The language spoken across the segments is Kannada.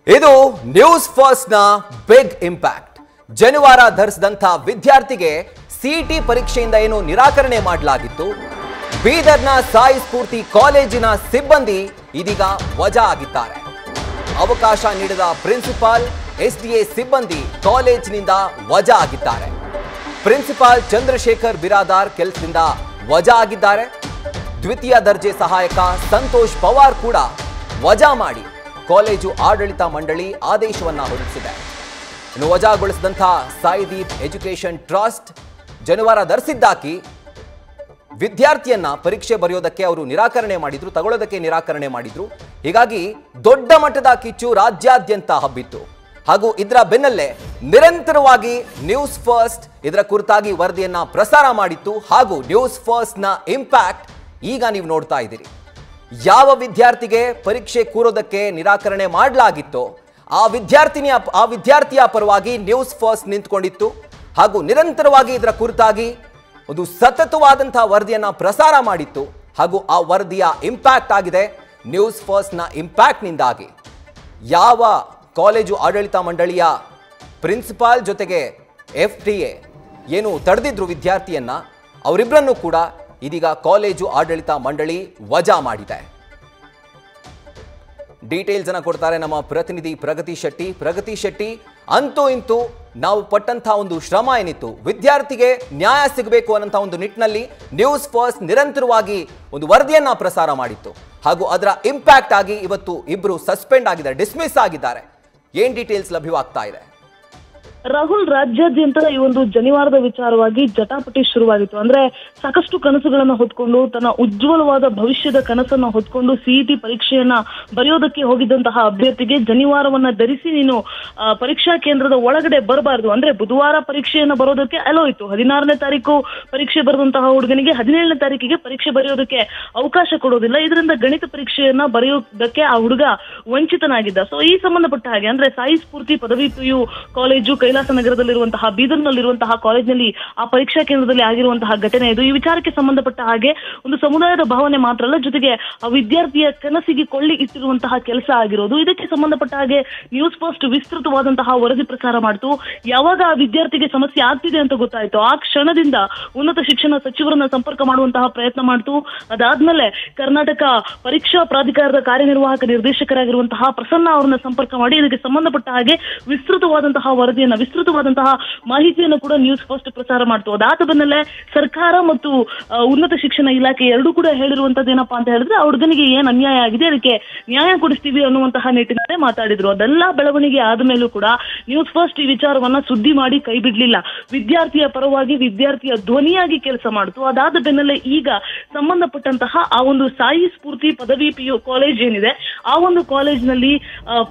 ಇದು ನ್ಯೂಸ್ ಫಸ್ಟ್ ನ ಬಿಗ್ ಇಂಪ್ಯಾಕ್ಟ್. ಜನಿವಾರ ಧರಿಸಿದಂತ ವಿದ್ಯಾರ್ಥಿಗೆ ಸಿಇಟಿ ಪರೀಕ್ಷೆಯಿಂದ ಏನು ನಿರಾಕರಣೆ ಮಾಡಲಾಗಿತ್ತು. ಬೀದರ್ನ ಸಾಯಿ ಸ್ಫೂರ್ತಿ ಕಾಲೇಜಿನ ಸಿಬ್ಬಂದಿ ಇದೀಗ ವಜಾ ಆಗಿದ್ದಾರೆ. ಅವಕಾಶ ನೀಡಿದ ಪ್ರಿನ್ಸಿಪಾಲ್ ಎಸ್ಡಿಎ ಸಿಬ್ಬಂದಿ ಕಾಲೇಜಿನಿಂದ ವಜಾ ಆಗಿದ್ದಾರೆ. ಪ್ರಿನ್ಸಿಪಾಲ್ ಚಂದ್ರಶೇಖರ್ ಬಿರಾದಾರ್ ಕೆಲಸದಿಂದ ವಜಾ ಆಗಿದ್ದಾರೆ. ದ್ವಿತೀಯ ದರ್ಜೆ ಸಹಾಯಕ ಸಂತೋಷ್ ಪವಾರ್ ಕೂಡ ವಜಾ ಮಾಡಿ ಕಾಲೇಜು ಆಡಳಿತ ಮಂಡಳಿ ಆದೇಶವನ್ನ ಹೊರಡಿಸಿದೆ. ಇನ್ನು ವಜಾಗೊಳಿಸಿದಂತಹ ಸಾಯಿದೀಪ್ ಎಜುಕೇಷನ್ ಟ್ರಸ್ಟ್ ಜನಿವಾರ ಧರಿಸಿದ್ದಾಕಿ ವಿದ್ಯಾರ್ಥಿಯನ್ನ ಪರೀಕ್ಷೆ ಬರೆಯೋದಕ್ಕೆ ಅವರು ನಿರಾಕರಣೆ ಮಾಡಿದ್ರು, ತಗೊಳ್ಳೋದಕ್ಕೆ ನಿರಾಕರಣೆ ಮಾಡಿದ್ರು. ಹೀಗಾಗಿ ದೊಡ್ಡ ಮಟ್ಟದ ಕಿಚ್ಚು ರಾಜ್ಯಾದ್ಯಂತ ಹಬ್ಬಿತ್ತು. ಹಾಗೂ ಇದರ ಬೆನ್ನಲ್ಲೇ ನಿರಂತರವಾಗಿ ನ್ಯೂಸ್ ಫಸ್ಟ್ ಇದರ ಕುರಿತಾಗಿ ವರದಿಯನ್ನ ಪ್ರಸಾರ ಮಾಡಿತ್ತು. ಹಾಗೂ ನ್ಯೂಸ್ ಫಸ್ಟ್ ನ ಇಂಪ್ಯಾಕ್ಟ್ ಈಗ ನೀವು ನೋಡ್ತಾ ಇದ್ದೀರಿ. ಯಾವ ವಿದ್ಯಾರ್ಥಿಗೆ ಪರೀಕ್ಷೆ ಕೂರೋದಕ್ಕೆ ನಿರಾಕರಣೆ ಮಾಡಲಾಗಿತ್ತೋ ಆ ವಿದ್ಯಾರ್ಥಿಯ ಪರವಾಗಿ ನ್ಯೂಸ್ ಫಸ್ಟ್ ನಿಂತ್ಕೊಂಡಿತ್ತು. ಹಾಗೂ ನಿರಂತರವಾಗಿ ಇದರ ಕುರಿತಾಗಿ ಒಂದು ಸತತವಾದಂತಹ ವರದಿಯನ್ನ ಪ್ರಸಾರ ಮಾಡಿತ್ತು. ಹಾಗೂ ಆ ವರದಿಯ ಇಂಪ್ಯಾಕ್ಟ್ ಆಗಿದೆ. ನ್ಯೂಸ್ ಫಸ್ಟ್ ನ ಇಂಪ್ಯಾಕ್ಟ್ ನಿಂದಾಗಿ ಯಾವ ಕಾಲೇಜು ಆಡಳಿತ ಮಂಡಳಿಯ ಪ್ರಿನ್ಸಿಪಾಲ್ ಜೊತೆಗೆ FTA ಏನು ತಡೆದಿದ್ರು ವಿದ್ಯಾರ್ಥಿಯನ್ನ, ಅವರಿಬ್ಬರನ್ನು ಕೂಡ ಇದೀಗ ಕಾಲೇಜು ಆಡಳಿತ ಮಂಡಳಿ ವಜಾ ಮಾಡಿದೆ. ಡೀಟೇಲ್ಸ್ ಅನ್ನ ಕೊಡ್ತಾರೆ ನಮ್ಮ ಪ್ರತಿನಿಧಿ ಪ್ರಗತಿ ಶೆಟ್ಟಿ. ಅಂತೂ ಇಂತೂ ನಾವು ಪಟ್ಟಂತಹ ಒಂದು ಶ್ರಮ ಏನಿತ್ತು, ವಿದ್ಯಾರ್ಥಿಗೆ ನ್ಯಾಯ ಸಿಗಬೇಕು ಅನ್ನಂತ ಒಂದು ನಿಟ್ಟಿನಲ್ಲಿ ನ್ಯೂಸ್ ಫಸ್ಟ್ ನಿರಂತರವಾಗಿ ಒಂದು ವರದಿಯನ್ನ ಪ್ರಸಾರ ಮಾಡಿತ್ತು. ಹಾಗೂ ಅದರ ಇಂಪ್ಯಾಕ್ಟ್ ಆಗಿ ಇವತ್ತು ಇಬ್ರು ಸಸ್ಪೆಂಡ್ ಆಗಿದ್ದಾರೆ, ಡಿಸ್ಮಿಸ್ ಆಗಿದ್ದಾರೆ. ಏನ್ ಡೀಟೇಲ್ಸ್ ಲಭ್ಯವಾಗ್ತಾ ಇದೆ? ರಾಹುಲ್, ರಾಜ್ಯಾದ್ಯಂತ ಈ ಒಂದು ಜನಿವಾರದ ವಿಚಾರವಾಗಿ ಜಟಾಪಟಿ ಶುರುವಾಗಿತ್ತು. ಅಂದ್ರೆ ಸಾಕಷ್ಟು ಕನಸುಗಳನ್ನ ಹೊತ್ಕೊಂಡು, ತನ್ನ ಉಜ್ವಲವಾದ ಭವಿಷ್ಯದ ಕನಸನ್ನ ಹೊತ್ಕೊಂಡು ಸಿಇಟಿ ಪರೀಕ್ಷೆಯನ್ನ ಬರೆಯೋದಕ್ಕೆ ಹೋಗಿದ್ದಂತಹ ಅಭ್ಯರ್ಥಿಗೆ ಜನಿವಾರವನ್ನ ಧರಿಸಿ ನೀನು ಪರೀಕ್ಷಾ ಕೇಂದ್ರದ ಒಳಗಡೆ ಬರಬಾರದು, ಅಂದ್ರೆ ಬುಧವಾರ ಪರೀಕ್ಷೆಯನ್ನ ಬರೋದಕ್ಕೆ ಅಲೋ ಇತ್ತು. 16ನೇ ತಾರೀಕು ಪರೀಕ್ಷೆ ಬರೆದಂತಹ ಹುಡುಗನಿಗೆ 17ನೇ ತಾರೀಕಿಗೆ ಪರೀಕ್ಷೆ ಬರೆಯೋದಕ್ಕೆ ಅವಕಾಶ ಕೊಡೋದಿಲ್ಲ. ಇದರಿಂದ ಗಣಿತ ಪರೀಕ್ಷೆಯನ್ನ ಬರೆಯೋದಕ್ಕೆ ಆ ಹುಡುಗ ವಂಚಿತನಾಗಿದ್ದ. ಸೊ ಈ ಸಂಬಂಧಪಟ್ಟ ಹಾಗೆ ಅಂದ್ರೆ ಸಾಯಿ ಸ್ಫೂರ್ತಿ ಪದವಿ PU ಕಾಲೇಜು ಕೈಲಾಸ ನಗರದಲ್ಲಿರುವಂತಹ, ಬೀದರ್ನಲ್ಲಿರುವಂತಹ ಕಾಲೇಜಿನಲ್ಲಿ ಆ ಪರೀಕ್ಷಾ ಕೇಂದ್ರದಲ್ಲಿ ಆಗಿರುವಂತಹ ಘಟನೆ ಇದು. ಈ ವಿಚಾರಕ್ಕೆ ಸಂಬಂಧಪಟ್ಟ ಹಾಗೆ ಒಂದು ಸಮುದಾಯದ ಭಾವನೆ ಮಾತ್ರ ಅಲ್ಲ, ಜೊತೆಗೆ ಆ ವಿದ್ಯಾರ್ಥಿಯ ಕನಸಿಗೆ ಕೊಳ್ಳಿ ಇಟ್ಟಿರುವಂತಹ ಕೆಲಸ ಆಗಿರೋದು. ಇದಕ್ಕೆ ಸಂಬಂಧಪಟ್ಟ ಹಾಗೆ ನ್ಯೂಸ್ ಫಸ್ಟ್ ವಿಸ್ತೃತವಾದಂತಹ ವರದಿ ಪ್ರಸಾರ ಮಾಡಿತು. ಯಾವಾಗ ಆ ವಿದ್ಯಾರ್ಥಿಗೆ ಸಮಸ್ಯೆ ಆಗ್ತಿದೆ ಅಂತ ಗೊತ್ತಾಯ್ತು, ಆ ಕ್ಷಣದಿಂದ ಉನ್ನತ ಶಿಕ್ಷಣ ಸಚಿವರನ್ನ ಸಂಪರ್ಕ ಮಾಡುವಂತಹ ಪ್ರಯತ್ನ ಮಾಡಿತು. ಅದಾದ್ಮೇಲೆ ಕರ್ನಾಟಕ ಪರೀಕ್ಷಾ ಪ್ರಾಧಿಕಾರದ ಕಾರ್ಯನಿರ್ವಾಹಕ ನಿರ್ದೇಶಕರಾಗಿರುವಂತಹ ಪ್ರಸನ್ನ ಅವರನ್ನ ಸಂಪರ್ಕ ಮಾಡಿ ಇದಕ್ಕೆ ಸಂಬಂಧಪಟ್ಟ ಹಾಗೆ ವಿಸ್ತೃತವಾದಂತಹ ವರದಿಯನ್ನ, ವಿಸ್ತೃತವಾದಂತಹ ಮಾಹಿತಿಯನ್ನು ಕೂಡ ನ್ಯೂಸ್ ಫಸ್ಟ್ ಪ್ರಸಾರ ಮಾಡ್ತು. ಅದಾದ ಬೆನ್ನಲ್ಲೇ ಸರ್ಕಾರ ಮತ್ತು ಉನ್ನತ ಶಿಕ್ಷಣ ಇಲಾಖೆ ಎರಡೂ ಕೂಡ ಹೇಳಿರುವಂತದ್ದು ಏನಪ್ಪಾ ಅಂತ ಹೇಳಿದ್ರೆ, ಆ ಹುಡುಗನಿಗೆ ಏನ್ ಅನ್ಯಾಯ ಆಗಿದೆ ಅದಕ್ಕೆ ನ್ಯಾಯ ಕೊಡಿಸ್ತೀವಿ ಅನ್ನುವಂತಹ ನಿಟ್ಟಿನಲ್ಲಿ ಮಾತಾಡಿದ್ರು. ಅದೆಲ್ಲ ಬೆಳವಣಿಗೆ ಆದ ಮೇಲೂ ಕೂಡ ನ್ಯೂಸ್ ಫಸ್ಟ್ ಈ ವಿಚಾರವನ್ನ ಸುದ್ದಿ ಮಾಡಿ ಕೈ ಬಿಡ್ಲಿಲ್ಲ. ವಿದ್ಯಾರ್ಥಿಯ ಪರವಾಗಿ, ವಿದ್ಯಾರ್ಥಿಯ ಧ್ವನಿಯಾಗಿ ಕೆಲಸ ಮಾಡಿತು. ಅದಾದ ಬೆನ್ನಲ್ಲೇ ಈಗ ಸಂಬಂಧಪಟ್ಟಂತಹ ಆ ಒಂದು ಸಾಯಿ ಸ್ಫೂರ್ತಿ ಪದವಿ PU ಕಾಲೇಜ್ ಏನಿದೆ, ಆ ಒಂದು ಕಾಲೇಜಿನಲ್ಲಿ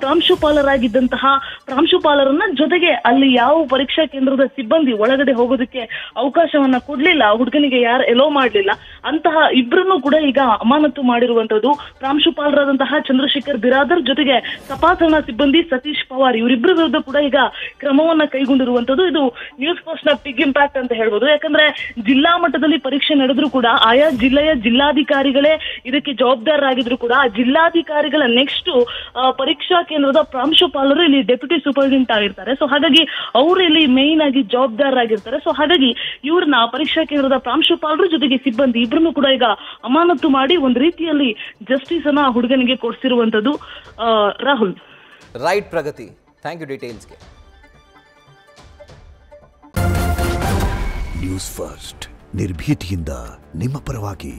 ಪ್ರಾಂಶುಪಾಲರಾಗಿದ್ದಂತಹ ಪ್ರಾಂಶುಪಾಲರನ್ನ ಜೊತೆಗೆ ಅಲ್ಲಿ ಯಾವ ಪರೀಕ್ಷಾ ಕೇಂದ್ರದ ಸಿಬ್ಬಂದಿ ಒಳಗಡೆ ಹೋಗೋದಕ್ಕೆ ಅವಕಾಶವನ್ನ ಕೊಡ್ಲಿಲ್ಲ, ಹುಡುಗನಿಗೆ ಯಾರು ಎಲೋ ಮಾಡ್ಲಿಲ್ಲ, ಅಂತಹ ಇಬ್ಬರನ್ನು ಕೂಡ ಈಗ ಅಮಾನತು ಮಾಡಿರುವಂತದ್ದು. ಪ್ರಾಂಶುಪಾಲರಾದಂತಹ ಚಂದ್ರಶೇಖರ್ ಬಿರಾದರ್ ಜೊತೆಗೆ ತಪಾಸಣಾ ಸಿಬ್ಬಂದಿ ಸತೀಶ್ ಪವಾರ್, ಇವರಿಬ್ಬರ ವಿರುದ್ಧ ಕೂಡ ಈಗ ಕ್ರಮವನ್ನ ಕೈಗೊಂಡಿರುವಂತದ್ದು. ಇದು ನ್ಯೂಸ್ ಫಸ್ಟ್ ನ ಬಿಗ್ ಇಂಪ್ಯಾಕ್ಟ್ ಅಂತ ಹೇಳ್ಬೋದು. ಯಾಕಂದ್ರೆ ಜಿಲ್ಲಾ ಮಟ್ಟದಲ್ಲಿ ಪರೀಕ್ಷೆ ನಡೆದ್ರು ಕೂಡ ಆಯಾ ಜಿಲ್ಲೆಯ ಜಿಲ್ಲಾಧಿಕಾರಿಗಳೇ ಇದಕ್ಕೆ ಜವಾಬ್ದಾರರಾಗಿದ್ರು ಕೂಡ ಆ ಜಿಲ್ಲಾಧಿಕಾರಿಗಳ ನೆಕ್ಸ್ಟ್ ಪರೀಕ್ಷಾ ಕೇಂದ್ರದ ಪ್ರಾಂಶುಪಾಲರು ಇಲ್ಲಿ ಡೆಪ್ಯೂಟಿ ಸೂಪರಿಂಟೆಂಡೆಂಟ್ ಆಗಿರ್ತಾರೆ. ಸೊ ಹಾಗಾಗಿ ಅವರು ಇಲ್ಲಿ ಮೇನ್ ಆಗಿ ಜವಾಬ್ದಾರರಾಗಿರ್ತಾರೆ. ಸೊ ಹಾಗಾಗಿ ಇವ್ರನ್ನ ಪರೀಕ್ಷಾ ಕೇಂದ್ರದ ಪ್ರಾಂಶುಪಾಲರು ಜೊತೆಗೆ ಸಿಬ್ಬಂದಿ ಇಬ್ಬರನ್ನು ಕೂಡ ಈಗ ಅಮಾನತು ಮಾಡಿ ಒಂದು ರೀತಿಯಲ್ಲಿ ಜಸ್ಟಿಸ್ ಅನ್ನ ಹುಡುಗನಿಗೆ ಕೊಡಿಸಿರುವಂತದ್ದು. Rahul, right Pragati, thank you ಡೀಟೇಲ್ಸ್ಗೆ. ನ್ಯೂಸ್ ಫಸ್ಟ್ ನಿರ್ಭೀತಿಯಿಂದ ನಿಮ್ಮ ಪರವಾಗಿ.